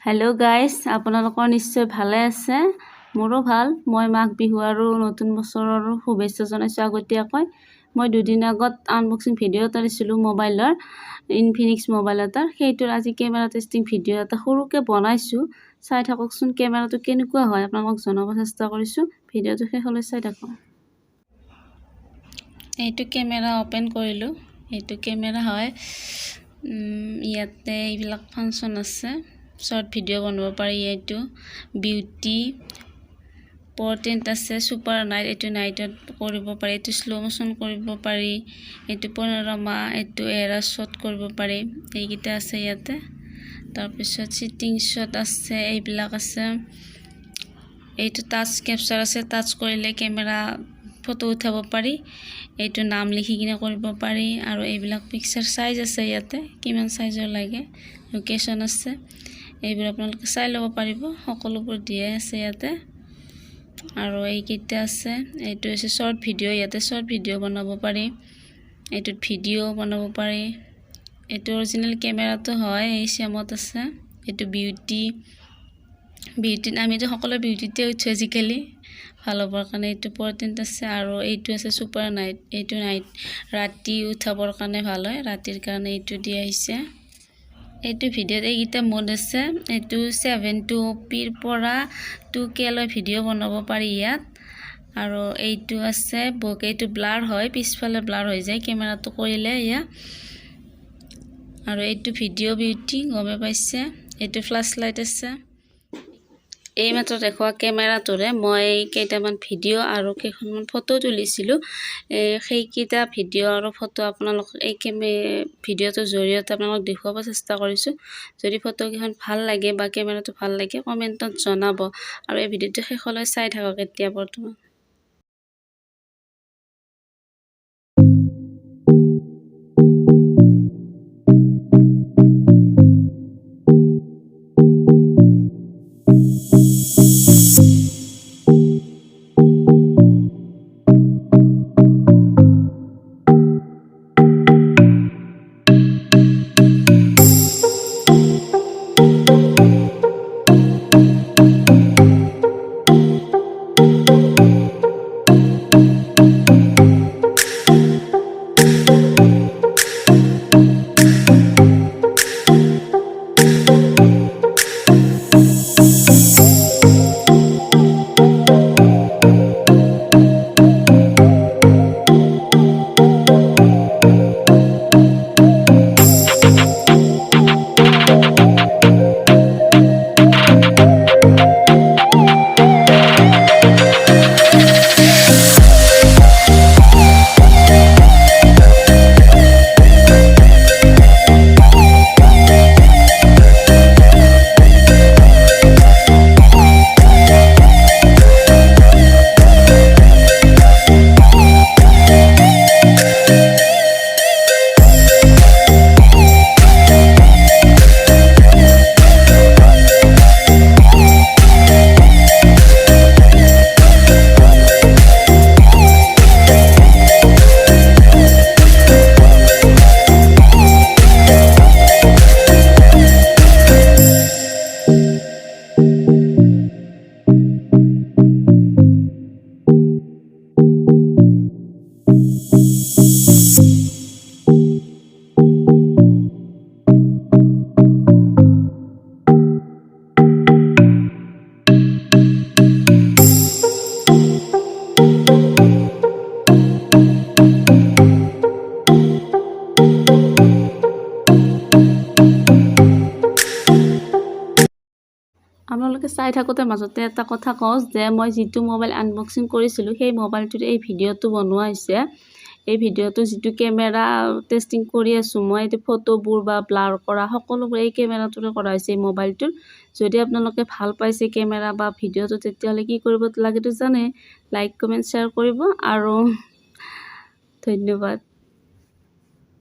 hello guys আপোনালোকৰ নিশ্চয় ভালে আছে মোৰো ভাল মই মাঘ বিহু আৰু নতুন বছৰৰ শুভেচ্ছা জনাইছো আগতীয়াকৈ মই দুদিন আগত আনবক্সিং ভিডিও এটা দিছিলো মোবাইলৰ ইনফিনিক্স মোবাইল এটা সেইটোৰ আজি কেমেৰা টেষ্টিং ভিডিও এটা সৰুকে বনাইছো চাই থাককচোন কেমেৰাটো কেনেকুৱা হয় আপোনালোকক জনাব চেষ্টা কৰিছো ভিডিওটো শেষলৈ চাই থাকক এইটো কেমেৰা ওপেন কৰিলো এইটো কেমেৰা হয় ইয়াতে এইবিলাক ফাংচন আছে शॉर्ट भिडिओ बनवा पारि एटू ब्यूटी पोर्टेंट আছে सुपर नाइट एटू नाइटत কৰিব পাৰি এটু স্লো মোশন কৰিব পাৰি এটু পনোৰামা এটু এৰা শট কৰিব পাৰি এইকিটা আছে ইয়াতে তাৰ পিছত সিটিং শট আছে এইবিলাক আছে এইটু টাচ ক্যাপচাৰ আছে টাচ কৰিলে ক্যামেৰা ফটো উঠাব পাৰি এইটু নাম লিখি কিনে কৰিব পাৰি আৰু এইবিলাক পিকচাৰ সাইজ আছে ইয়াতে কিমান সাইজৰ লাগে লোকেশন আছে এইবোৰ আপোনালোকে চাই ল'ব পাৰিব সকলোবোৰ দিয়ে আছে ইয়াতে আৰু এইকিটা আছে এইটো আছে শৰ্ট ভিডিও ইয়াতে শৰ্ট ভিডিও বনাব পাৰি এইটো ভিডিও বনাব পাৰি এইটো অৰিজিনাল ক্যামেৰাটো হয় এই সেমত আছে এইটো বিউটি আমি যে সকলো বিউটিতে উঠো আজিকালি ভালবৰ কাৰণে এইটো পৰ্টেন্ট আছে আৰু এইটো আছে সুপাৰ নাইট এইটো নাইট ৰাতি উঠাবৰ কাৰণে ভাল হয় ৰাতিৰ কাৰণে এইটো দিয়া হৈছে এইটো ভিডিওত এইকিটা মোড আছে এইটো 720p পৰা 2K লৈ ভিডিও বনাব পাৰি ইয়াত আৰু এইটো আছে বকেটো ব্লাৰ হয় পিছফালে ব্লাৰ হৈ যায় ক্যামেৰাটো কৰিলে ইয়া আৰু এইটো ভিডিও বিউটি গমে পাইছে এইটো ফ্ল্যাশ লাইট আছে এই মাত্ৰ দেখুৱা ক্যামেৰাটোৰে মই কেইটামান ভিডিও আৰু কেইখনমান ফটো তুলিছিলো সেইকিটা ভিডিও আৰু ফটো আপোনালোক এই ভিডিওটোৰ জৰিয়তে আপোনালোক দেখুৱাব চেষ্টা কৰিছো যদি ফটো কেইখন ভাল লাগে বা ক্যামেৰাটো ভাল লাগে কমেন্টত জনাব আৰু এই ভিডিওটো শেষলৈ চাই থাকক এতিয়া বৰ্তমান আপোনালোকে চাই থাকোতে মাজতে এটা কথা কওঁ যে মই যেটো মোবাইল আনবক্সিং কৰিছিলো সেই মোবাইলটোৰ এই ভিডিওটো বনোৱা হৈছে এই ভিডিওটো যেটো ক্যামেৰা টেষ্টিং কৰি আছো মই এই ফটোবোৰ বা ব্লাৰ কৰা সকলোবোৰ এই ক্যামেৰাটোৰে কৰা হৈছে এই মোবাইলটোৰ যদি আপোনালোকে ভাল পাইছে ক্যামেৰা বা ভিডিওটো তেতিয়ালে কি কৰিব লাগে তো জানে লাইক কমেন্ট শেয়াৰ কৰিব আৰু ধন্যবাদ